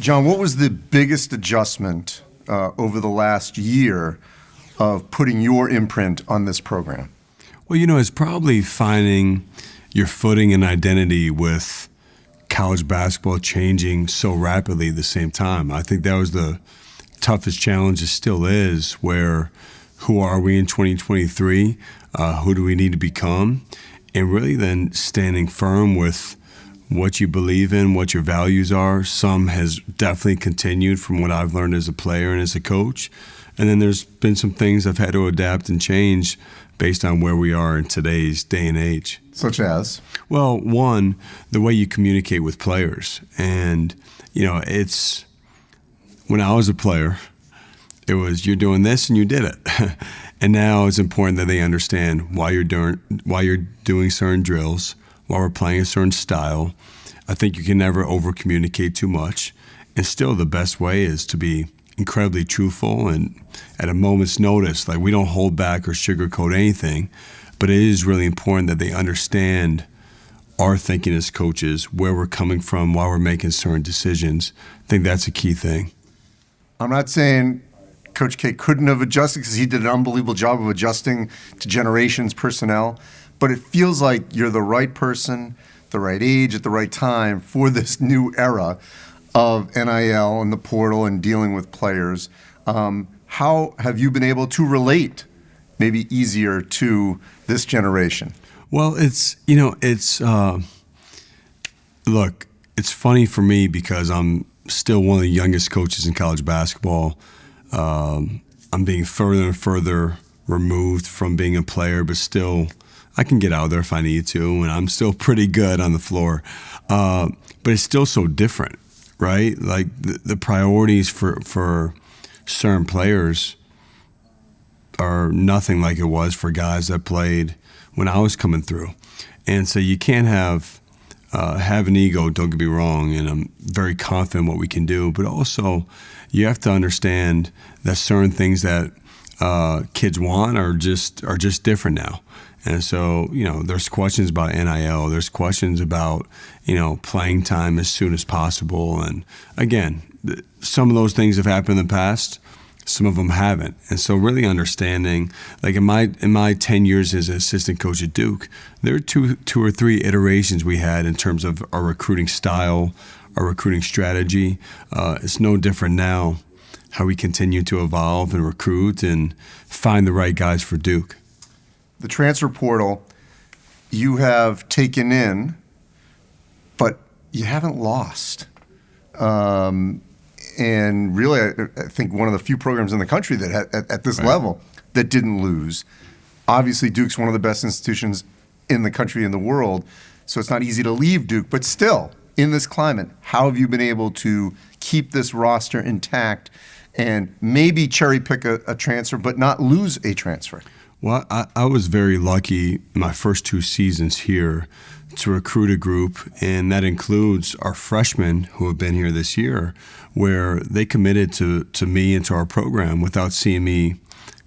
Jon, what was the biggest adjustment over the last year of putting your imprint on this program? Well, it's probably finding your footing and identity with college basketball changing so rapidly at the same time. I think that was the toughest challenge, it still is, where who are we in 2023? Who do we need to become? And really then standing firm with what you believe in, what your values are. Some has definitely continued from what I've learned as a player and as a coach. And then there's been some things I've had to adapt and change based on where we are in today's day and age. Such as? Well, one, the way you communicate with players. And, it's when I was a player, it was you're doing this and you did it. And now it's important that they understand why you're doing certain drills, why we're playing a certain style. I think you can never over-communicate too much. And still the best way is to be incredibly truthful and at a moment's notice. Like, we don't hold back or sugarcoat anything, but it is really important that they understand our thinking as coaches, where we're coming from, why we're making certain decisions. I think that's a key thing. I'm not saying Coach K couldn't have adjusted, because he did an unbelievable job of adjusting to generations personnel, but it feels like you're the right person, the right age, at the right time for this new era of NIL and the portal and dealing with players. How have you been able to relate maybe easier to this generation? Well, look, it's funny for me because I'm still one of the youngest coaches in college basketball. I'm being further and further removed from being a player, but still I can get out there if I need to, and I'm still pretty good on the floor. But it's still so different, right? Like the priorities for certain players are nothing like it was for guys that played when I was coming through. And so you can't have an ego, don't get me wrong, and I'm very confident what we can do, but also you have to understand that certain things that kids want are just different now. And so, there's questions about NIL, there's questions about, playing time as soon as possible. And again, some of those things have happened in the past, some of them haven't. And so really understanding, like in my 10 years as an assistant coach at Duke, there are two or three iterations we had in terms of our recruiting style, our recruiting strategy. It's no different now how we continue to evolve and recruit and find the right guys for Duke. The transfer portal you have taken in, but you haven't lost. And really, I think one of the few programs in the country that at this level that didn't lose. Obviously, Duke's one of the best institutions in the country and the world, so it's not easy to leave Duke. But still, in this climate, how have you been able to keep this roster intact and maybe cherry pick a transfer but not lose a transfer? Well, I was very lucky my first 2 seasons here to recruit a group, and that includes our freshmen who have been here this year, where they committed to me and to our program without seeing me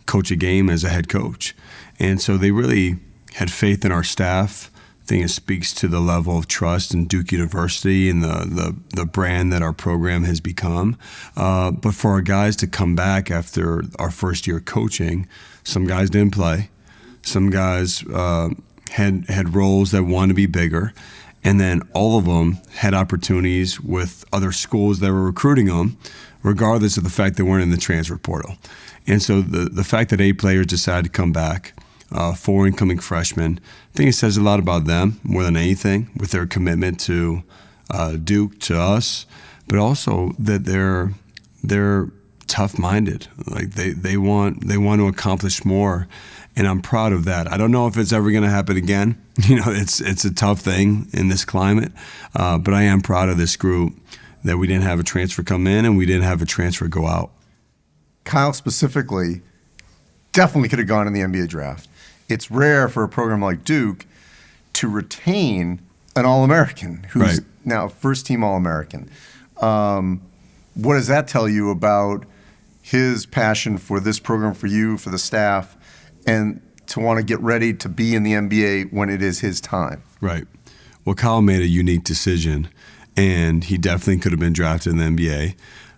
coach a game as a head coach. And so they really had faith in our staff. I think it speaks to the level of trust in Duke University and the brand that our program has become. But for our guys to come back after our first year coaching, some guys didn't play. Some guys had roles that wanted to be bigger. And then all of them had opportunities with other schools that were recruiting them, regardless of the fact they weren't in the transfer portal. And so the fact that 8 players decided to come back, 4 incoming freshmen, I think it says a lot about them more than anything, with their commitment to Duke, to us, but also that they're tough-minded. Like they want to accomplish more, and I'm proud of that. I don't know if it's ever going to happen again. It's a tough thing in this climate, but I am proud of this group that we didn't have a transfer come in and we didn't have a transfer go out. Kyle specifically definitely could have gone in the NBA draft. It's rare for a program like Duke to retain an All-American who's now a first-team All-American. What does that tell you about his passion for this program, for you, for the staff, and to want to get ready to be in the NBA when it is his time? Right. Well, Kyle made a unique decision, and he definitely could have been drafted in the NBA.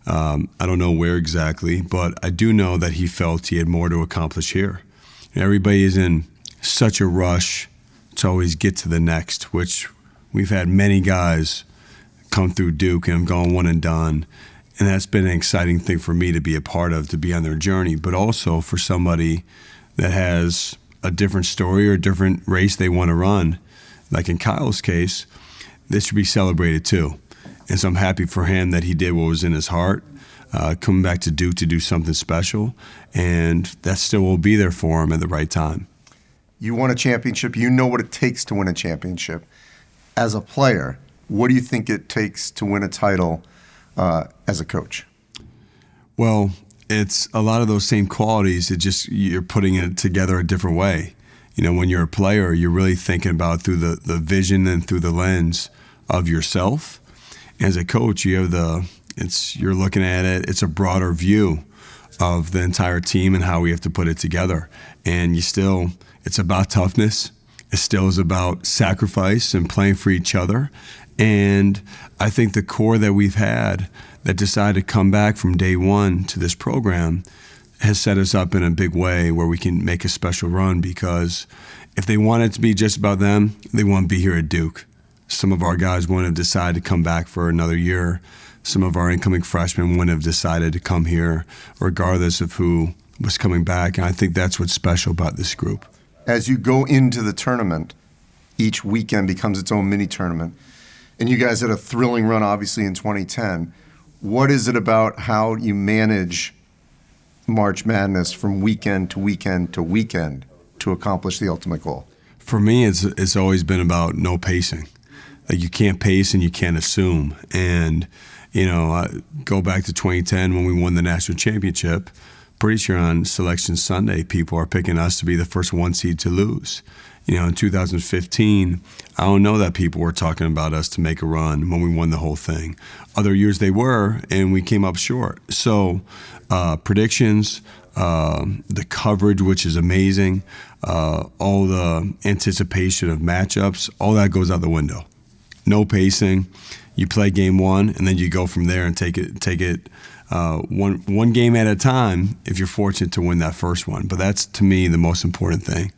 I don't know where exactly, but I do know that he felt he had more to accomplish here. Everybody is in such a rush to always get to the next, which we've had many guys come through Duke and have gone one and done. And that's been an exciting thing for me to be a part of, to be on their journey, but also for somebody that has a different story or a different race they want to run. Like in Kyle's case, this should be celebrated too. And so I'm happy for him that he did what was in his heart, coming back to Duke to do something special, and that still will be there for him at the right time. You won a championship. You know what it takes to win a championship. As a player, what do you think it takes to win a title as a coach? Well, it's a lot of those same qualities. It just, you're putting it together a different way. You know, when you're a player, you're really thinking about through the vision and through the lens of yourself. As a coach, you have you're looking at it, it's a broader view of the entire team and how we have to put it together. And it's about toughness. It still is about sacrifice and playing for each other. And I think the core that we've had that decided to come back from day one to this program has set us up in a big way where we can make a special run, because if they want it to be just about them, they won't be here at Duke. Some of our guys wouldn't have decided to come back for another year. Some of our incoming freshmen wouldn't have decided to come here, regardless of who was coming back. And I think that's what's special about this group. As you go into the tournament, each weekend becomes its own mini tournament. And you guys had a thrilling run, obviously, in 2010. What is it about how you manage March Madness from weekend to weekend to weekend to accomplish the ultimate goal? For me, it's always been about no pacing. Like, you can't pace and you can't assume. And, I go back to 2010 when we won the national championship. Pretty sure on Selection Sunday, people are picking us to be the first one seed to lose. In 2015, I don't know that people were talking about us to make a run when we won the whole thing. Other years they were, and we came up short. So predictions, the coverage, which is amazing, all the anticipation of matchups, all that goes out the window. No pacing. You play game one, and then you go from there and take it one game at a time if you're fortunate to win that first one. But that's, to me, the most important thing.